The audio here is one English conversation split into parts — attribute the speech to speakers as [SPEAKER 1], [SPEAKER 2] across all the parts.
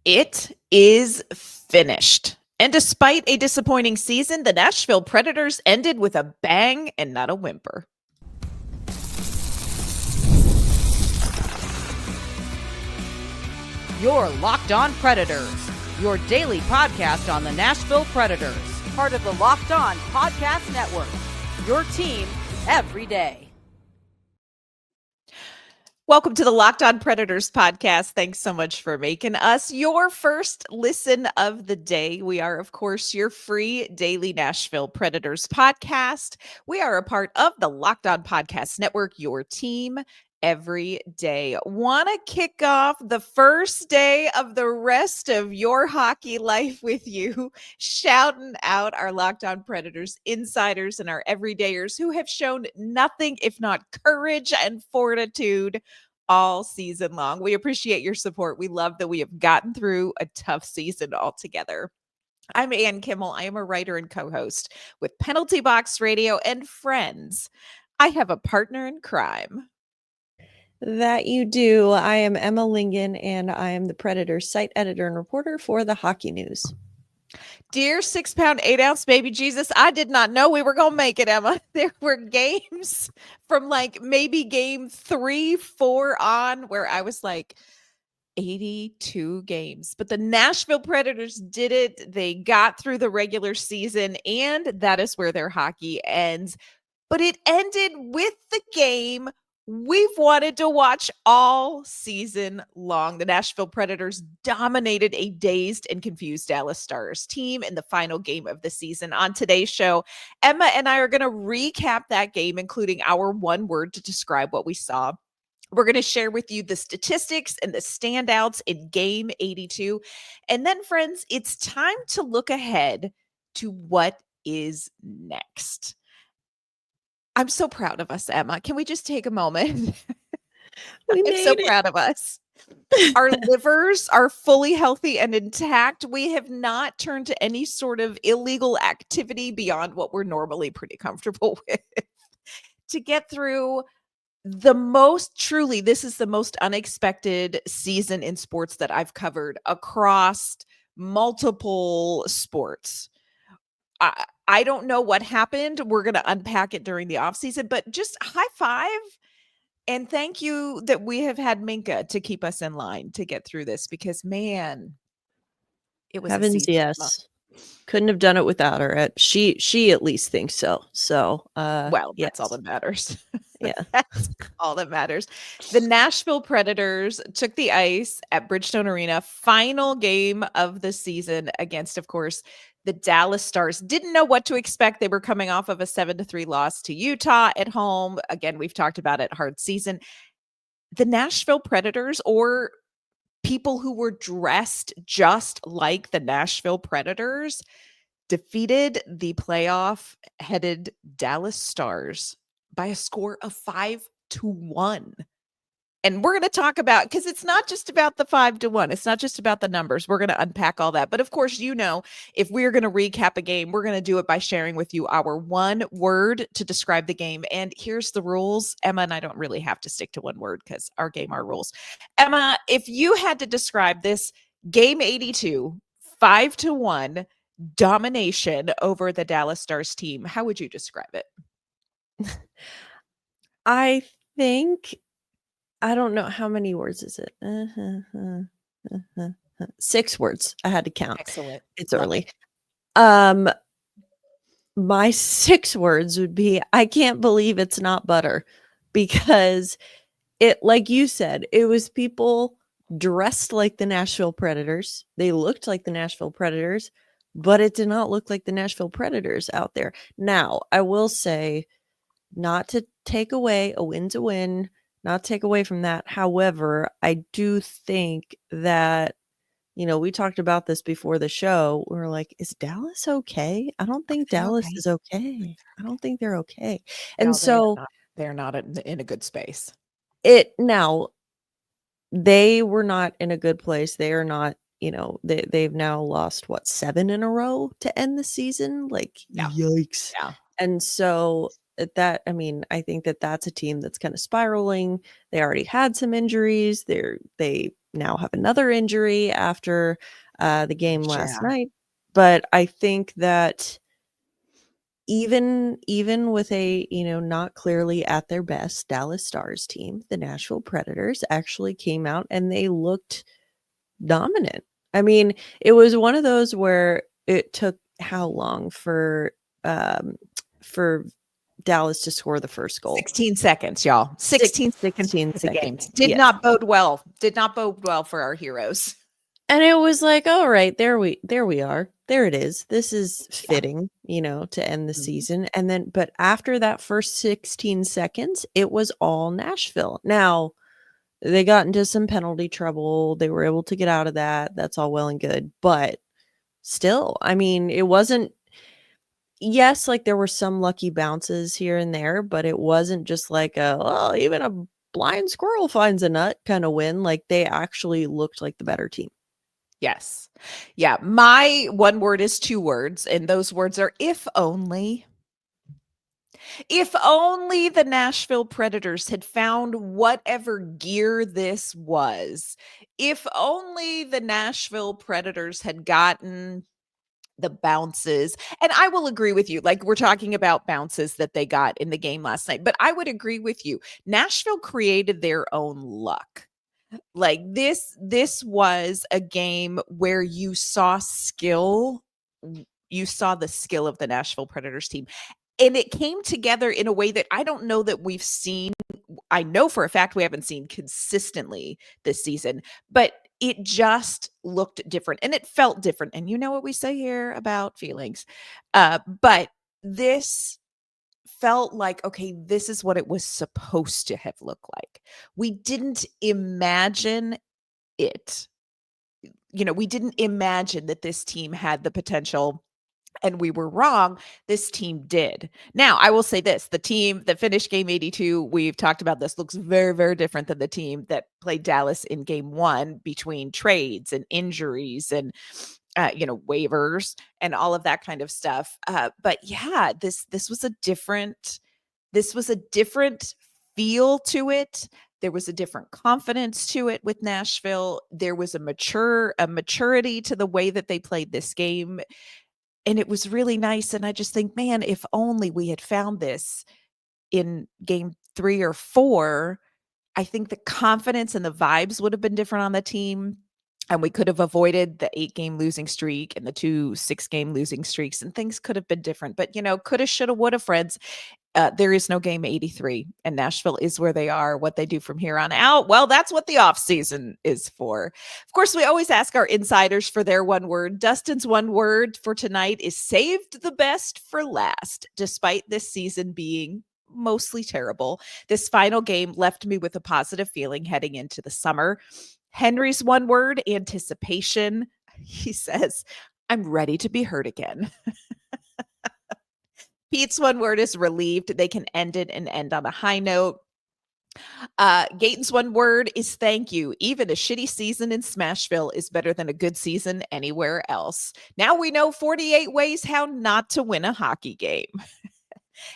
[SPEAKER 1] It is finished. And despite a disappointing season, the Nashville Predators ended with a bang and not a whimper.
[SPEAKER 2] You're Locked On Predators, your daily podcast on the Nashville Predators, part of the Locked On Podcast Network, your team every day.
[SPEAKER 1] Welcome to the Locked On Predators podcast. Thanks so much for making us your first listen of the day. We are, of course, your free daily Nashville Predators podcast. We are a part of the Locked On Podcast Network, your team every day. Want to kick off the first day of the rest of your hockey life with you, shouting out our Locked On Predators insiders and our everydayers who have shown nothing if not courage and fortitude all season long. We appreciate your support. We love that we have gotten through a tough season altogether. I'm Ann Kimmel. I am a writer and co-host with Penalty Box Radio and Friends. I have a partner in crime.
[SPEAKER 3] That you do. I am Emma Lingen, and I am the Predators site editor and reporter for the Hockey News.
[SPEAKER 1] Dear 6 pound, 8 ounce baby Jesus, I did not know we were going to make it, Emma. There were games from like maybe game 3, 4 on where I was like, 82 games. But the Nashville Predators did it. They got through the regular season, and that is where their hockey ends. But it ended with the game we've wanted to watch all season long. The Nashville Predators dominated a dazed and confused Dallas Stars team in the final game of the season. On today's show, Emma and I are going to recap that game, including our one word to describe what we saw. We're going to share with you the statistics and the standouts in game 82. And then, friends, it's time to look ahead to what is next. I'm so proud of us, Emma. Can we just take a moment? I'm so proud of us. Our livers are fully healthy and intact. We have not turned to any sort of illegal activity beyond what we're normally pretty comfortable with to get through this is the most unexpected season in sports that I've covered across multiple sports. I don't know what happened. We're going to unpack it during the offseason, but just high five and thank you that we have had Minka to keep us in line to get through this because, man, it was
[SPEAKER 3] Heavens, yes. Couldn't have done it without her. She at least thinks so. So,
[SPEAKER 1] well,
[SPEAKER 3] yes.
[SPEAKER 1] that's all that matters.
[SPEAKER 3] Yeah.
[SPEAKER 1] That's all that matters. The Nashville Predators took the ice at Bridgestone Arena, final game of the season against, of course, the Dallas Stars. Didn't know what to expect. They were coming off of a 7-3 loss to Utah at home. Again, we've talked about it, hard season. The Nashville Predators, or people who were dressed just like the Nashville Predators, defeated the playoff-headed Dallas Stars by a score of 5-1. And we're going to talk about, because it's not just about the 5-1. It's not just about the numbers. We're going to unpack all that. But of course, if we're going to recap a game, we're going to do it by sharing with you our one word to describe the game. And here's the rules. Emma and I don't really have to stick to one word because our game, our rules. Emma, if you had to describe this game 82, 5-1 domination over the Dallas Stars team, how would you describe it?
[SPEAKER 3] I think, I don't know, how many words is it? 6 words. I had to count.
[SPEAKER 1] Excellent.
[SPEAKER 3] It's early. My 6 words would be, I can't believe it's not butter, because it, like you said, it was people dressed like the Nashville Predators. They looked like the Nashville Predators, but it did not look like the Nashville Predators out there. Now, I will say, not to take away, a win's a win, not take away from that. However, I do think that, we talked about this before the show. We were like, is Dallas okay? I don't think Dallas is okay. I don't think they're okay. And
[SPEAKER 1] No,
[SPEAKER 3] so
[SPEAKER 1] they're not in a good space.
[SPEAKER 3] They were not in a good place. They are not, they've now lost 7 in a row to end the season. Like,
[SPEAKER 1] Yeah.
[SPEAKER 3] yikes.
[SPEAKER 1] Yeah.
[SPEAKER 3] And so that, I mean, I think that that's a team that's kind of spiraling. They already had some injuries. They now have another injury after the game last night. But I think that even with a, not clearly at their best Dallas Stars team, the Nashville Predators actually came out and they looked dominant. I mean, it was one of those where it took how long for Dallas to score the first goal?
[SPEAKER 1] 16 seconds, y'all. 16 seconds into the game. Did not bode well. Did not bode well for our heroes.
[SPEAKER 3] And it was like, all right, there we are. There it is. This is fitting, to end the season. And then, but after that first 16 seconds, it was all Nashville. Now, they got into some penalty trouble. They were able to get out of that. That's all well and good. But still, I mean, it wasn't, yes, like there were some lucky bounces here and there, but it wasn't just like even a blind squirrel finds a nut kind of win. Like they actually looked like the better team.
[SPEAKER 1] Yes. Yeah. My one word is 2 words, and those words are if only. If only the Nashville Predators had found whatever gear this was. If only the Nashville Predators had gotten the bounces. And I will agree with you. Like we're talking about bounces that they got in the game last night, but I would agree with you. Nashville created their own luck. Like this was a game where you saw skill. You saw the skill of the Nashville Predators team. And it came together in a way that I don't know that we've seen. I know for a fact we haven't seen consistently this season, but it just looked different and it felt different. And you know what we say here about feelings. But this felt like, okay, this is what it was supposed to have looked like. We didn't imagine it. We didn't imagine that this team had the potential, and we were wrong. This team did. Now, I will say this, the team that finished game 82, we've talked about this, looks very, very different than the team that played Dallas in game 1 between trades and injuries and waivers and all of that kind of stuff. But yeah, this was a different feel to it. There was a different confidence to it with Nashville. There was a maturity to the way that they played this game. And it was really nice. And I just think, man, if only we had found this in game 3 or 4, I think the confidence and the vibes would have been different on the team. And we could have avoided the 8-game losing streak and the 2 6-game losing streaks, and things could have been different. But, coulda, shoulda, woulda, friends. There is no game 83, and Nashville is where they are. What they do from here on out, well, that's what the offseason is for. Of course, we always ask our insiders for their one word. Dustin's one word for tonight is saved the best for last. Despite this season being mostly terrible, this final game left me with a positive feeling heading into the summer. Henry's one word, anticipation. He says, I'm ready to be hurt again. Pete's one word is relieved. They can end it and end on a high note. Gayton's one word is thank you. Even a shitty season in Smashville is better than a good season anywhere else. Now we know 48 ways how not to win a hockey game.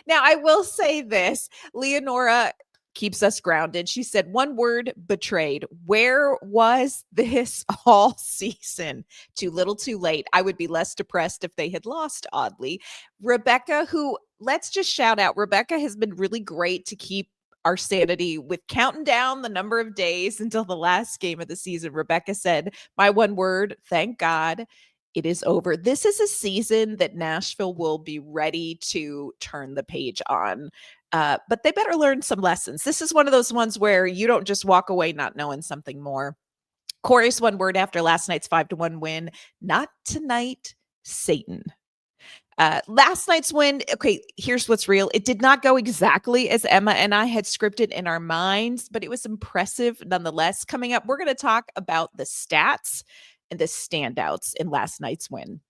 [SPEAKER 1] Now, I will say this. Leonora keeps us grounded. She said, one word, betrayed. Where was this all season? Too little, too late. I would be less depressed if they had lost, oddly. Rebecca, who, let's just shout out, Rebecca has been really great to keep our sanity with counting down the number of days until the last game of the season. Rebecca said, my one word, thank God. It is over. This is a season that Nashville will be ready to turn the page on. But they better learn some lessons. This is one of those ones where you don't just walk away not knowing something more. Corey's one word after last night's 5-1 win. Not tonight, Satan. Last night's win, okay, here's what's real. It did not go exactly as Emma and I had scripted in our minds, but it was impressive nonetheless. Coming up, we're going to talk about the stats and the standouts in last night's win.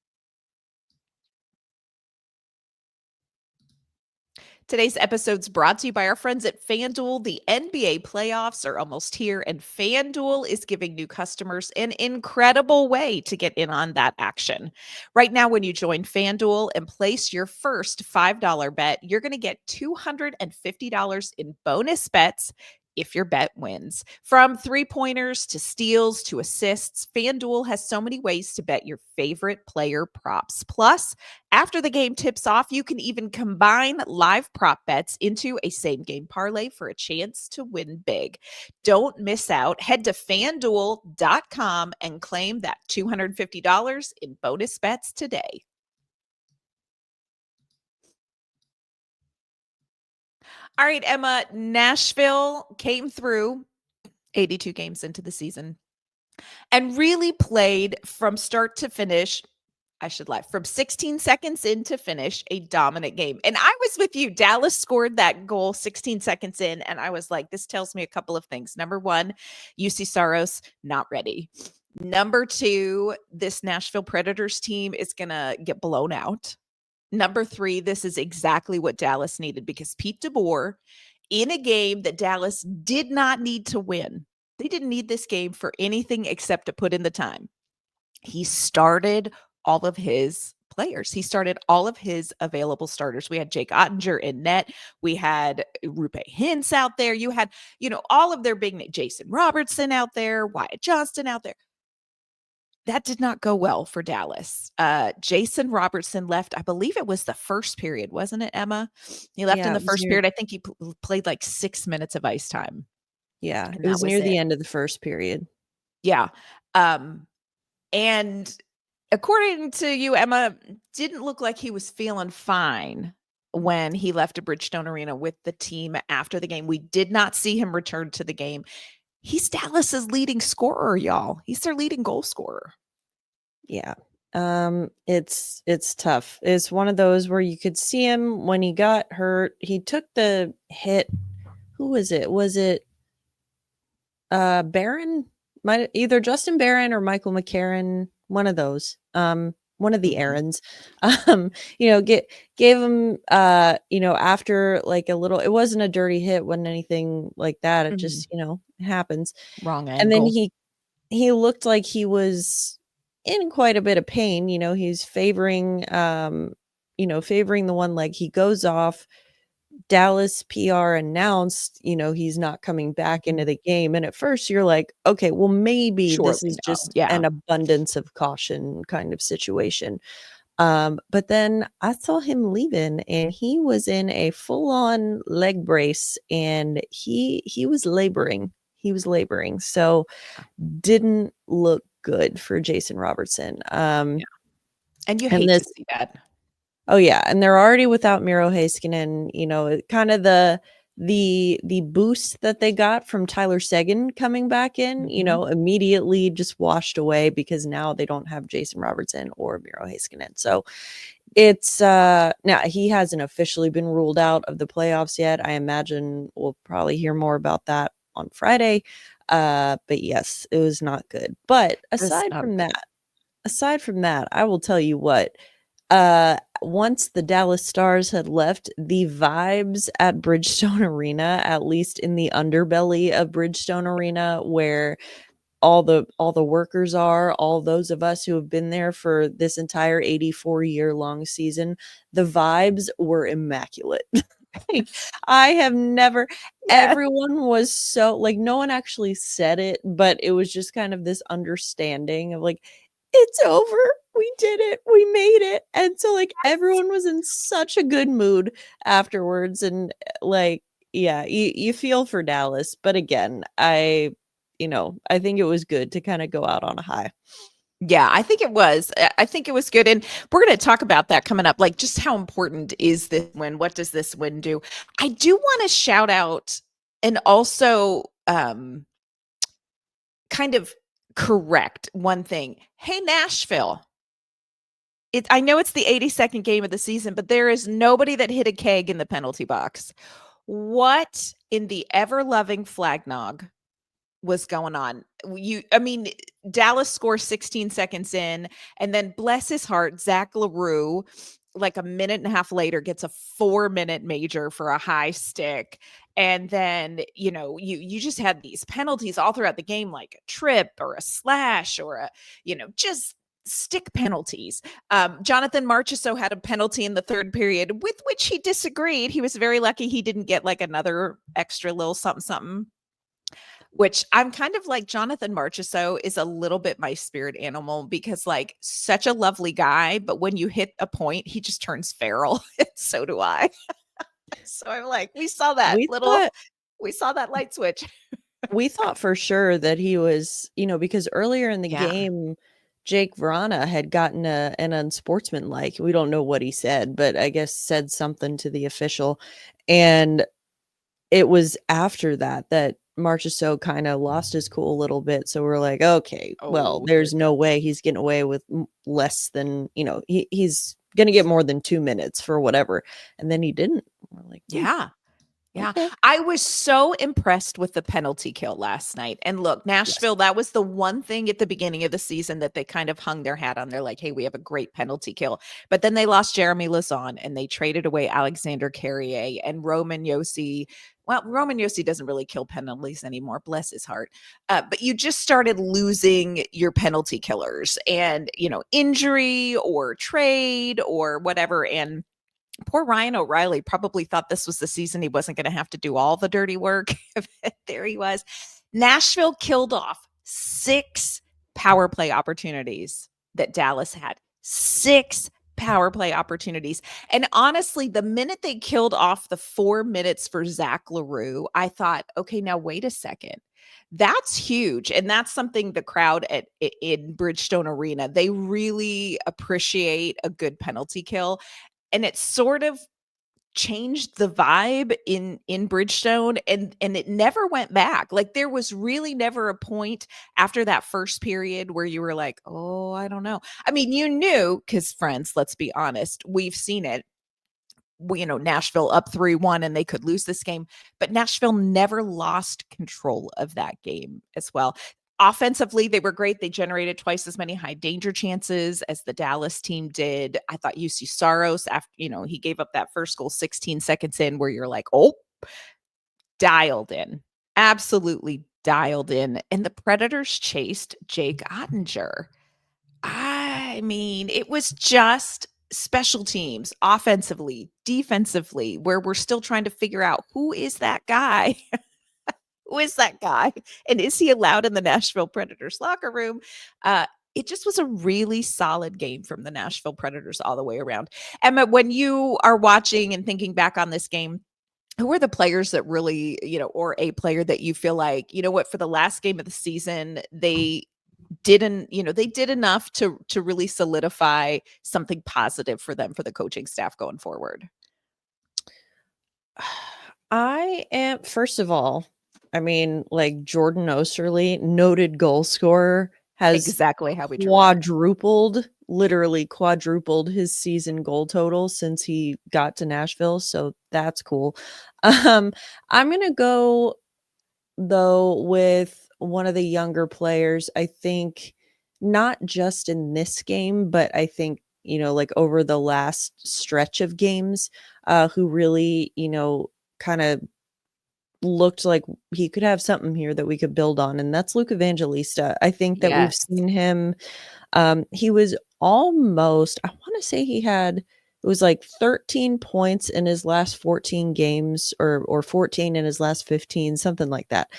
[SPEAKER 1] Today's episode's brought to you by our friends at FanDuel. The NBA playoffs are almost here, and FanDuel is giving new customers an incredible way to get in on that action. Right now, when you join FanDuel and place your first $5 bet, you're going to get $250 in bonus bets if your bet wins. From three-pointers to steals to assists, FanDuel has so many ways to bet your favorite player props. Plus, after the game tips off, you can even combine live prop bets into a same-game parlay for a chance to win big. Don't miss out. Head to FanDuel.com and claim that $250 in bonus bets today. All right, Emma, Nashville came through 82 games into the season and really played from start to finish. I should lie, from 16 seconds in to finish a dominant game. And I was with you. Dallas scored that goal 16 seconds in, and I was like, this tells me a couple of things. Number one, UC Saros, not ready. Number two, this Nashville Predators team is going to get blown out. Number three, this is exactly what Dallas needed because Pete DeBoer, in a game that Dallas did not need to win, they didn't need this game for anything except to put in the time. He started all of his players. He started all of his available starters. We had Jake Ottinger in net. We had Rupe Hintz out there. You had, all of their big names, Jason Robertson out there, Wyatt Johnston out there. That did not go well for Dallas. Jason Robertson left, I believe it was the first period, wasn't it, Emma? He left in the first period. I think he played like 6 minutes of ice time.
[SPEAKER 3] Yeah, it was near the end of the first period.
[SPEAKER 1] Yeah. And according to you, Emma, didn't look like he was feeling fine when he left a Bridgestone Arena with the team after the game. We did not see him return to the game. He's Dallas's leading scorer, y'all. He's their leading goal scorer.
[SPEAKER 3] Yeah. It's tough. It's one of those where you could see him when he got hurt. He took the hit. Who was it? Was it Barron? Either Justin Barron or Michael McCarron, one of those. One of the errands. Gave him after like a little, it wasn't a dirty hit, wasn't anything like that. It just, happens.
[SPEAKER 1] Wrong angle.
[SPEAKER 3] And then he looked like he was in quite a bit of pain. He's favoring the one leg. He goes off. Dallas PR announced, he's not coming back into the game. And at first you're like, okay, well, maybe this is just an abundance of caution kind of situation. But then I saw him leaving and he was in a full on leg brace and he was laboring. So didn't look good for Jason Robertson.
[SPEAKER 1] And you hate to see that.
[SPEAKER 3] Oh yeah, and they're already without Miro Heiskanen. Kind of the boost that they got from Tyler Seguin coming back in, immediately just washed away because now they don't have Jason Robertson or Miro Heiskanen. So it's now he hasn't officially been ruled out of the playoffs yet. I imagine we'll probably hear more about that on Friday. But yes, it was not good. But aside from that, I will tell you what. Once the Dallas Stars had left, the vibes at Bridgestone Arena, at least in the underbelly of Bridgestone Arena, where all the workers are, all those of us who have been there for this entire 84-year-long season, the vibes were immaculate. I have never, everyone was so, like, no one actually said it, but it was just kind of this understanding of like, it's over. We did it. We made it. And so like everyone was in such a good mood afterwards. And like, yeah, you feel for Dallas. But again, I think it was good to kind of go out on a high.
[SPEAKER 1] Yeah, I think it was. I think it was good. And we're going to talk about that coming up. Like, just how important is this win? What does this win do? I do want to shout out and also kind of correct one thing. Hey, Nashville. I know it's the 82nd game of the season, but there is nobody that hit a keg in the penalty box. What in the ever-loving flagnog was going on? Dallas scores 16 seconds in, and then bless his heart, Zach LaRue like a minute and a half later gets a 4-minute major for a high stick. And then, you just had these penalties all throughout the game, like a trip or a slash or just stick penalties. Jonathan Marchessault had a penalty in the third period with which he disagreed. He was very lucky he didn't get like another extra little something, something. Which I'm kind of like, Jonathan Marchessault is a little bit my spirit animal because, like, such a lovely guy, but when you hit a point, he just turns feral. And so do I. So I'm like, we saw that light switch.
[SPEAKER 3] We thought for sure that he was, because earlier in the
[SPEAKER 1] Yeah.
[SPEAKER 3] game, Jake Vrana had gotten an unsportsmanlike. We don't know what he said, but I guess said something to the official. And it was after that Marchessault kind of lost his cool a little bit. So we're like, okay, well,
[SPEAKER 1] Oh,
[SPEAKER 3] there's no way he's getting away with less than, he's going to get more than 2 minutes for whatever. And then he didn't. We're like,
[SPEAKER 1] yeah. Yeah.
[SPEAKER 3] okay.
[SPEAKER 1] I was so impressed with the penalty kill last night. And look, Nashville, that was the one thing at the beginning of the season that they kind of hung their hat on. They're like, hey, we have a great penalty kill. But then they lost Jeremy Lauzon and they traded away Alexander Carrier and Roman Josi. Well, Roman Josi doesn't really kill penalties anymore. Bless his heart. But you just started losing your penalty killers and, injury or trade or whatever. And poor Ryan O'Reilly probably thought this was the season he wasn't going to have to do all the dirty work. There he was. Nashville killed off 6 power play opportunities that Dallas had. 6 power play opportunities. And honestly, the minute they killed off the 4 minutes for Zach LaRue, I thought, okay, now wait a second. That's huge. And that's something the crowd in Bridgestone Arena, they really appreciate a good penalty kill. And it sort of changed the vibe in Bridgestone, and it never went back. Like, there was really never a point after that first period where you were like, oh, I don't know. I mean, you knew, because friends, let's be honest, we've seen it. Nashville up 3-1 and they could lose this game, but Nashville never lost control of that game as well. Offensively, they were great. They generated twice as many high danger chances as the Dallas team did. I thought UC Saros, after, he gave up that first goal 16 seconds in, where you're like, oh, dialed in, absolutely dialed in. And the Predators chased Jake Ottinger. I mean, it was just special teams, offensively, defensively, where we're still trying to figure out who is that guy. Who is that guy? And is he allowed in the Nashville Predators locker room? It just was a really solid game from the Nashville Predators all the way around. Emma, when you are watching and thinking back on this game, who are the players that really, or a player that you feel like, for the last game of the season, they did enough to really solidify something positive for them, for the coaching staff going forward?
[SPEAKER 3] I am, first of all, I mean, like, Jordan Osterley, noted goal scorer, has
[SPEAKER 1] Exactly how we
[SPEAKER 3] literally quadrupled his season goal total since he got to Nashville. So that's cool. I'm going to go, though, with one of the younger players. I think not just in this game, but I think, like over the last stretch of games, who really, kind of looked like he could have something here that we could build on, and that's Luke Evangelista. I think that we've seen him. He was almost, I want to say it was like 13 points in his last 14 games, or 14 in his last 15, something like that.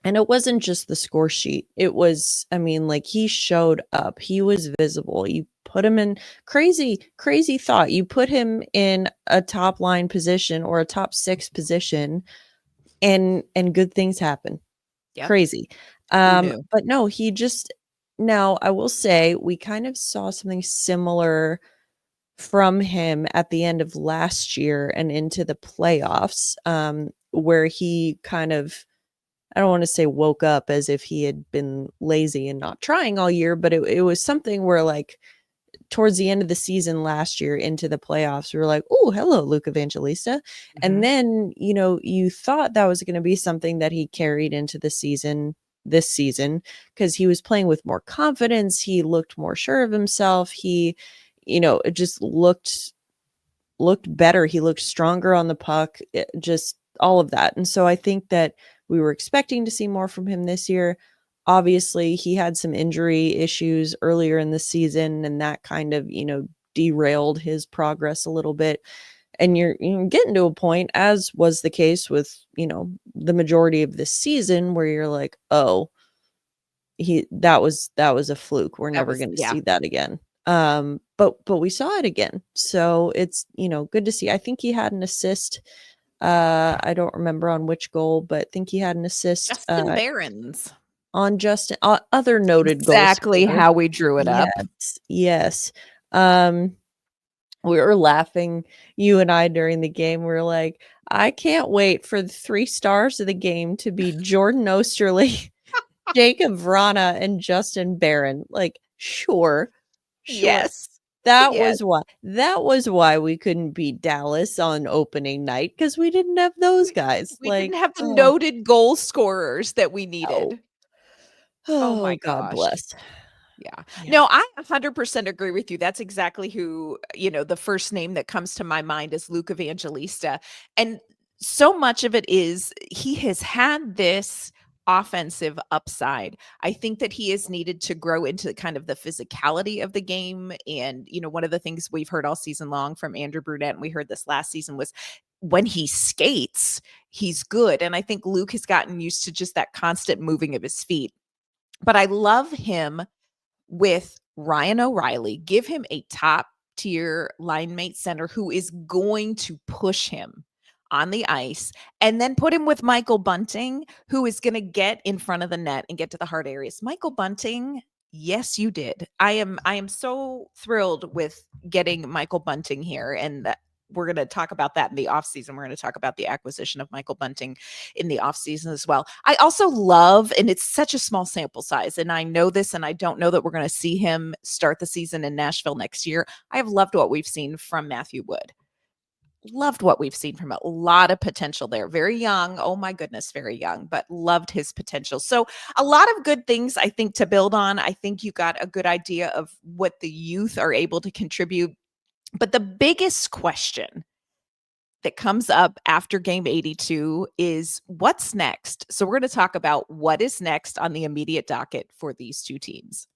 [SPEAKER 3] And it wasn't just the score sheet. It was, I mean, like, he showed up. He was visible. You put him in crazy thought. You put him in a top line position or a top 6 position, and good things happen. Yep. Crazy. But no, now I will say we kind of saw something similar from him at the end of last year and into the playoffs, where he kind of, I don't want to say woke up as if he had been lazy and not trying all year, but it was something where, like, towards the end of the season last year into the playoffs, we were like, oh, hello, Luke Evangelista. Mm-hmm. And then, you thought that was going to be something that he carried into this season, because he was playing with more confidence. He looked more sure of himself. He, it just looked better. He looked stronger on the puck, just all of that. And so I think that we were expecting to see more from him this year. Obviously, he had some injury issues earlier in the season, and that kind of, derailed his progress a little bit. And you're getting to a point, as was the case with, the majority of this season, where you're like, oh, that was a fluke. We're never going to see that again. But we saw it again. So it's, good to see. I think he had an assist. I don't remember on which goal, but I think he had an assist.
[SPEAKER 1] Justin Barron's.
[SPEAKER 3] On Justin, other noted goals.
[SPEAKER 1] Exactly how we drew it up.
[SPEAKER 3] Yes. We were laughing, you and I, during the game. We were like, I can't wait for the 3 stars of the game to be Jordan Osterley, Jacob Vrana, and Justin Barron. Like, sure.
[SPEAKER 1] Yes.
[SPEAKER 3] That was why we couldn't beat Dallas on opening night, because we didn't have those guys.
[SPEAKER 1] We didn't have the noted goal scorers that we needed.
[SPEAKER 3] Oh my God bless.
[SPEAKER 1] Yeah. No, I 100% agree with you. That's exactly who, the first name that comes to my mind is Luke Evangelista. And so much of it is he has had this offensive upside. I think that he is needed to grow into kind of the physicality of the game. And, one of the things we've heard all season long from Andrew Brunette, and we heard this last season, was when he skates, he's good. And I think Luke has gotten used to just that constant moving of his feet. But I love him with Ryan O'Reilly. Give him a top tier line mate center who is going to push him on the ice, and then put him with Michael Bunting, who is going to get in front of the net and get to the hard areas. Michael Bunting, yes, you did. I am so thrilled with getting Michael Bunting here, and we're going to talk about that in the offseason. We're going to talk about the acquisition of Michael Bunting in the offseason as well. I also love, and it's such a small sample size, and I know this, and I don't know that we're going to see him start the season in Nashville next year. I have loved what we've seen from Matthew Wood. Loved what we've seen from him. A lot of potential there. Very young. Oh my goodness, very young, but loved his potential. So a lot of good things, I think, to build on. I think you got a good idea of what the youth are able to contribute. But the biggest question that comes up after game 82 is what's next? So we're going to talk about what is next on the immediate docket for these two teams.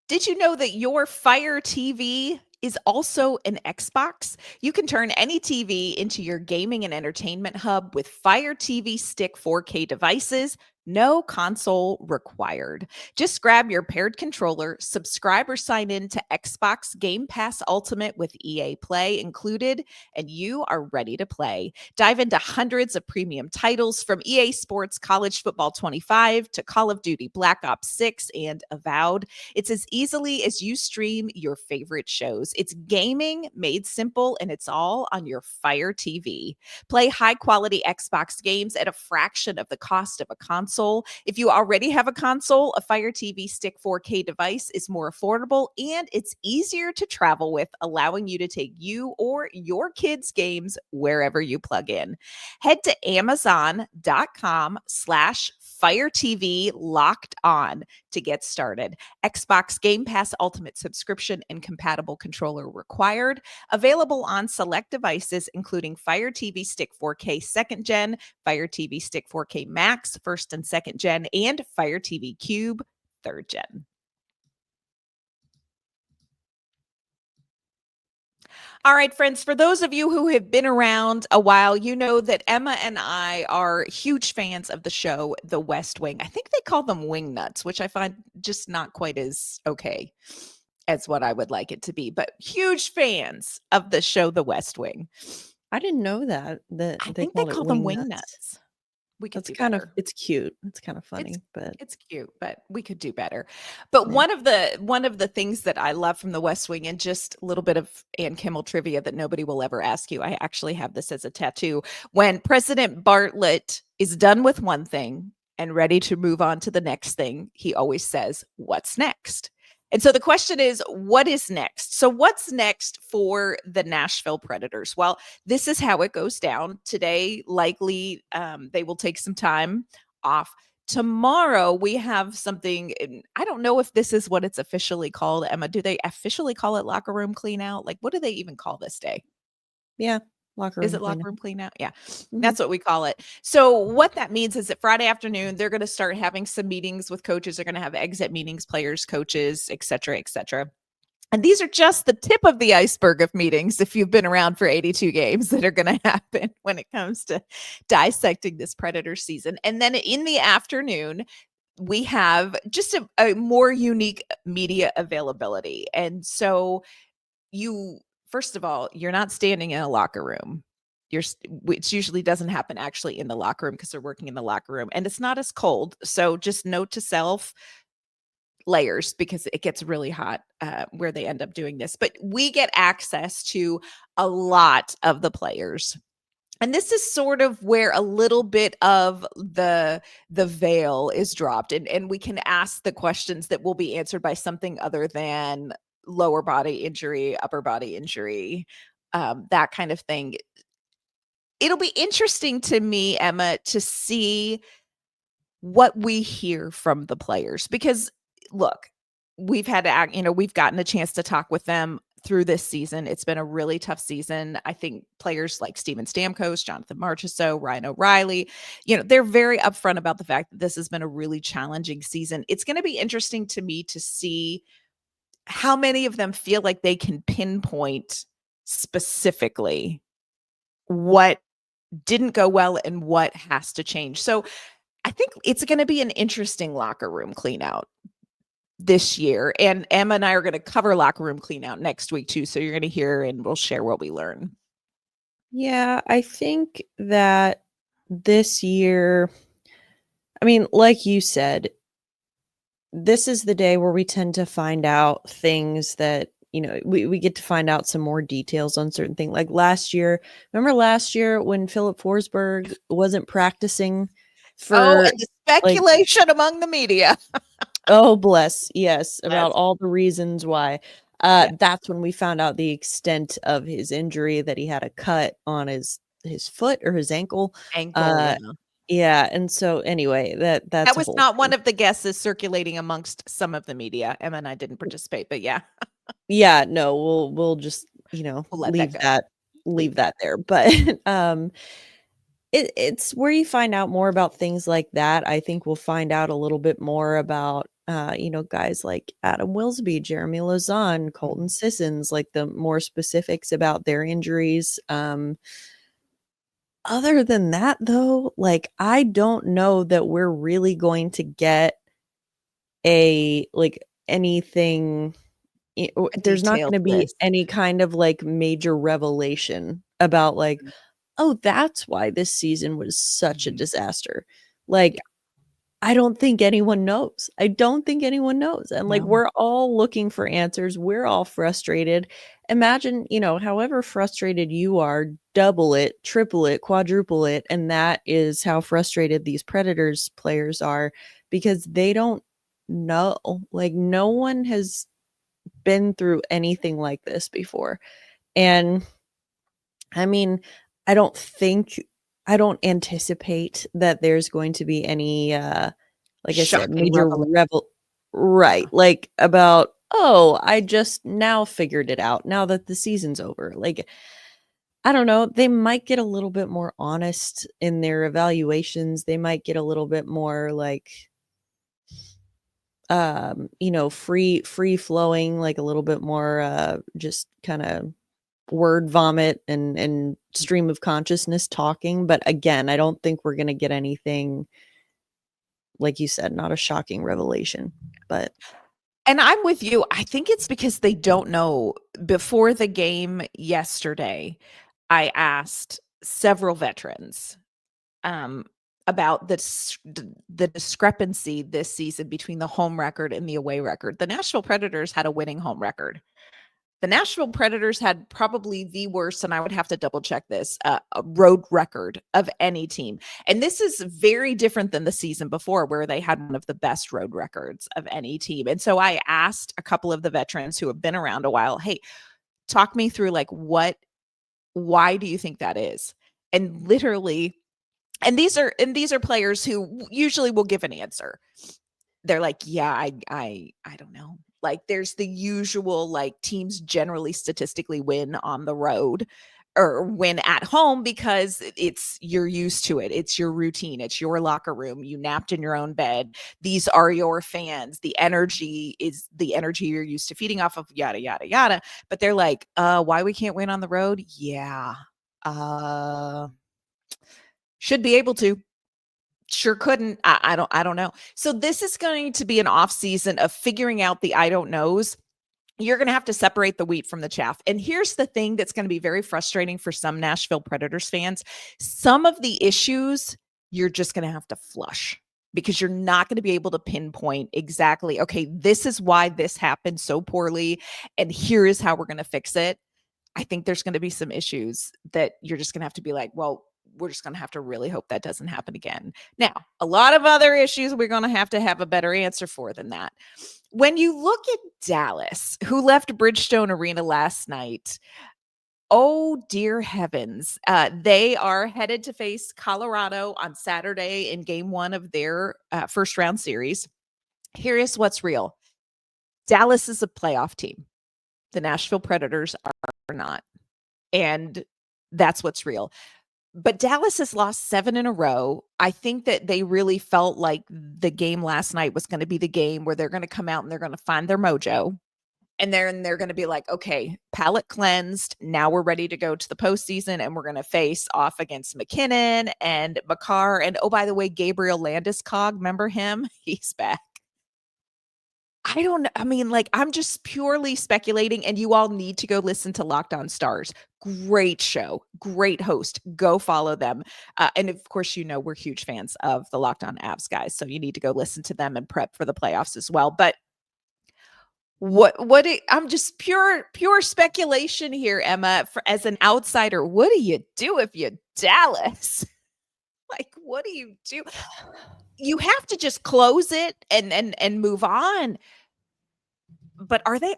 [SPEAKER 1] Did you know that your Fire TV is also an Xbox? You can turn any TV into your gaming and entertainment hub with Fire TV Stick 4K devices. No console required. Just grab your paired controller, subscribe or sign in to Xbox Game Pass Ultimate with EA Play included, and you are ready to play. Dive into hundreds of premium titles from EA Sports College Football 25 to Call of Duty Black Ops 6 and Avowed. It's as easily as you stream your favorite shows. It's gaming made simple, and it's all on your Fire TV. Play high-quality Xbox games at a fraction of the cost of a console. If you already have a console, a Fire TV Stick 4K device is more affordable, and it's easier to travel with, allowing you to take you or your kids' games wherever you plug in. Head to Amazon.com/Fire TV Locked On to get started. Xbox Game Pass Ultimate subscription and compatible controller required. Available on select devices, including Fire TV Stick 4K 2nd Gen, Fire TV Stick 4K Max 1st and 2nd Gen, and Fire TV Cube 3rd Gen. All right, friends, for those of you who have been around a while, you know that Emma and I are huge fans of the show, The West Wing. I think they call them wing nuts, which I find just not quite as okay as what I would like it to be, but huge fans of the show, The West Wing.
[SPEAKER 3] I didn't know that.
[SPEAKER 1] I think they call them wing nuts. We could do better.
[SPEAKER 3] It's cute. It's kind of funny, but
[SPEAKER 1] it's cute, but we could do better. But yeah. One of the things that I love from The West Wing, and just a little bit of Ann Kimmel trivia that nobody will ever ask you. I actually have this as a tattoo. When President Bartlett is done with one thing and ready to move on to the next thing, he always says, "What's next?" And so the question is, what is next? So what's next for the Nashville Predators? Well, this is how it goes down. Today, likely, they will take some time off tomorrow we have something, and I don't know if this is what it's officially called, Emma. Do they officially call it locker room clean out? Like, what do they even call this day?
[SPEAKER 3] Yeah, locker
[SPEAKER 1] Is
[SPEAKER 3] room
[SPEAKER 1] it locker
[SPEAKER 3] cleanup.
[SPEAKER 1] room clean out? Yeah,
[SPEAKER 3] Mhm.
[SPEAKER 1] that's what we call it. So what that means is that Friday afternoon, they're going to start having some meetings with coaches. They're going to have exit meetings, players, coaches, et cetera, et cetera. And these are just the tip of the iceberg of meetings, if you've been around for 82 games, that are going to happen when it comes to dissecting this Predator season. And then in the afternoon, we have just a more unique media availability. And so first of all, you're not standing in a locker room. Which usually doesn't happen actually in the locker room because they're working in the locker room, and it's not as cold. So just note to self, layers, because it gets really hot where they end up doing this. But we get access to a lot of the players. And this is sort of where a little bit of the veil is dropped, and we can ask the questions that will be answered by something other than lower body injury, upper body injury, that kind of thing. It'll be interesting to me, Emma, to see what we hear from the players, because look, we've had to act, we've gotten a chance to talk with them through this season. It's been a really tough season. I think players like Steven Stamkos, Jonathan Marchessault, Ryan O'Reilly, they're very upfront about the fact that this has been a really challenging season. It's going to be interesting to me to see how many of them feel like they can pinpoint specifically what didn't go well and what has to change. So I think it's going to be an interesting locker room clean out this year. And Emma and I are going to cover locker room clean out next week too. So you're going to hear and we'll share what we learn.
[SPEAKER 3] Yeah, I think that this year, I mean, like you said, this is the day where we tend to find out things that, we get to find out some more details on certain things. Like remember last year when Philip Forsberg wasn't practicing
[SPEAKER 1] Oh,
[SPEAKER 3] for
[SPEAKER 1] and the
[SPEAKER 3] like,
[SPEAKER 1] speculation among the media.
[SPEAKER 3] oh, bless. Yes, about
[SPEAKER 1] Yes.
[SPEAKER 3] all the reasons why.
[SPEAKER 1] Yeah.
[SPEAKER 3] That's when we found out the extent of his injury, that he had a cut on his foot or his ankle.
[SPEAKER 1] Ankle. Yeah.
[SPEAKER 3] Yeah, and so anyway, that's
[SPEAKER 1] That
[SPEAKER 3] a
[SPEAKER 1] was
[SPEAKER 3] whole
[SPEAKER 1] not one
[SPEAKER 3] thing.
[SPEAKER 1] of the guesses circulating amongst some of the media. Emma and I didn't participate, but yeah,
[SPEAKER 3] Yeah, no, we'll just,
[SPEAKER 1] we'll let that go.
[SPEAKER 3] leave that there. But it's where you find out more about things like that. I think we'll find out a little bit more about guys like Adam Wilsby, Jeremy Lauzon, Colton Sissons, like the more specifics about their injuries. Other than that, though, like, I don't know that we're really going to get anything.
[SPEAKER 1] A
[SPEAKER 3] There's not
[SPEAKER 1] detailed
[SPEAKER 3] going to be
[SPEAKER 1] list.
[SPEAKER 3] any kind of like major revelation about like, oh, that's why this season was such a
[SPEAKER 1] Mhm.
[SPEAKER 3] disaster. Like,
[SPEAKER 1] Yeah.
[SPEAKER 3] I don't think anyone knows. I don't think anyone knows. And like,
[SPEAKER 1] No.
[SPEAKER 3] we're all looking for answers. We're all frustrated. Imagine, however frustrated you are, double it, triple it, quadruple it. And that is how frustrated these Predators players are, because they don't know. Like, no one has been through anything like this before. And I mean, I don't think, I don't anticipate that there's going to be any like I said,
[SPEAKER 1] Shocking
[SPEAKER 3] major
[SPEAKER 1] revelation.
[SPEAKER 3] right, like about, oh, I just now figured it out now that the season's over. Like, I don't know, they might get a little bit more honest in their evaluations. They might get a little bit more like free flowing, like a little bit more just kind of word vomit and stream of consciousness talking. But again, I don't think we're going to get anything, like you said, not a shocking revelation. But
[SPEAKER 1] And I'm with you. I think it's because they don't know. Before the game yesterday, I asked several veterans um, about the discrepancy this season between the home record and the away record. The Nashville Predators had a winning home record. The Nashville Predators had probably the worst, and I would have to double check this, a road record of any team. And this is very different than the season before, where they had one of the best road records of any team. And so I asked a couple of the veterans who have been around a while, hey, talk me through like why do you think that is? And literally And these are players who usually will give an answer. They're like, yeah, I don't know. Like there's the usual, like teams generally statistically win on the road or win at home because you're used to it. It's your routine. It's your locker room. You napped in your own bed. These are your fans. The energy is the energy you're used to feeding off of, yada, yada, yada. But they're like, why we can't win on the road? Yeah. Should be able to. Sure couldn't. I don't know. So this is going to be an off season of figuring out the I don't knows. You're going to have to separate the wheat from the chaff. And here's the thing that's going to be very frustrating for some Nashville Predators fans. Some of the issues you're just going to have to flush because you're not going to be able to pinpoint exactly, okay, this is why this happened so poorly and here is how we're going to fix it. I think there's going to be some issues that you're just going to have to be like, well, we're just going to have to really hope that doesn't happen again. Now, a lot of other issues we're going to have a better answer for than that. When you look at Dallas, who left Bridgestone Arena last night, oh dear heavens, they are headed to face Colorado on Saturday in game 1 of their first round series. Here is what's real. Dallas is a playoff team. The Nashville Predators are not. And that's what's real. But Dallas has lost 7 in a row. I think that they really felt like the game last night was going to be the game where they're going to come out and they're going to find their mojo. And they're going to be like, okay, palate cleansed. Now we're ready to go to the postseason and we're going to face off against McKinnon and Makar. And oh, by the way, Gabriel Landeskog, remember him? He's back. I don't know. I mean, like, I'm just purely speculating, and you all need to go listen to Locked On Stars. Great show, great host. Go follow them. And of course, we're huge fans of the Locked On Avs guys, so you need to go listen to them and prep for the playoffs as well. But I'm just pure speculation here, Emma. As an outsider, what do you do if you're Dallas? Like, what do you do? You have to just close it and move on. But are they?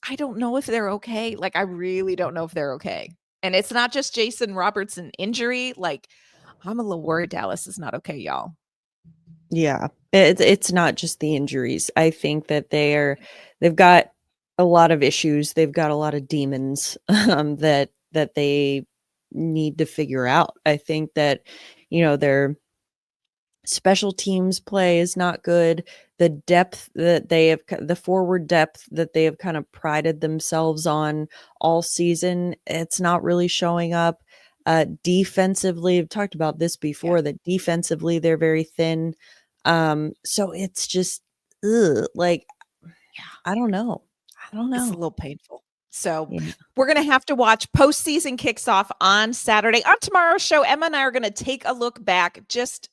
[SPEAKER 1] I don't know if they're okay. Like, I really don't know if they're okay. And it's not just Jason Robertson injury. Like, I'm a little worried Dallas is not okay, y'all.
[SPEAKER 3] Yeah, it's not just the injuries. I think that they've got a lot of issues. They've got a lot of demons that they need to figure out. I think that their special teams play is not good. The depth that they have, the forward depth that they have kind of prided themselves on all season, it's not really showing up. Defensively, I've talked about this before, that defensively they're very thin. So it's just like, I don't know.
[SPEAKER 1] It's a little painful. So we're going to have to watch. Postseason kicks off on Saturday. On tomorrow's show, Emma and I are going to take a look back, just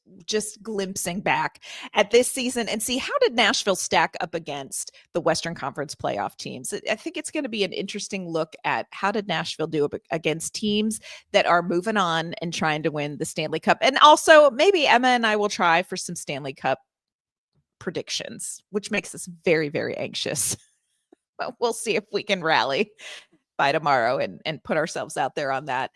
[SPEAKER 1] glimpsing back at this season and see how did Nashville stack up against the Western Conference playoff teams. I think it's going to be an interesting look at how did Nashville do against teams that are moving on and trying to win the Stanley Cup. And also maybe Emma and I will try for some Stanley Cup predictions, which makes us very, very anxious. But we'll see if we can rally by tomorrow and put ourselves out there on that.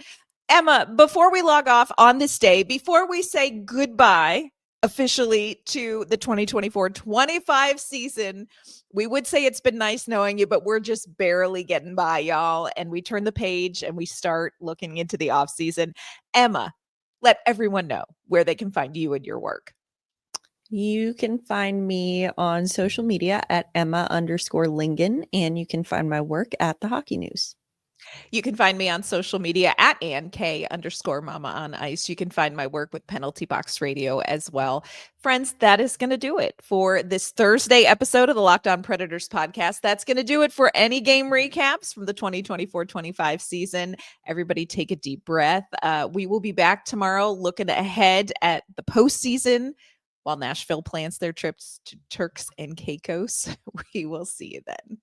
[SPEAKER 1] Emma, before we log off on this day, before we say goodbye officially to the 2024-25 season, we would say it's been nice knowing you, but we're just barely getting by, y'all. And we turn the page and we start looking into the off season. Emma, let everyone know where they can find you and your work.
[SPEAKER 3] You can find me on social media at Emma_Lingen, and you can find my work at the Hockey News.
[SPEAKER 1] You can find me on social media at AnnK_Mama on Ice. You can find my work with Penalty Box Radio as well. Friends, that is going to do it for this Thursday episode of the Locked On Predators podcast. That's going to do it for any game recaps from the 2024-25 season. Everybody take a deep breath. We will be back tomorrow looking ahead at the postseason while Nashville plans their trips to Turks and Caicos. We will see you then.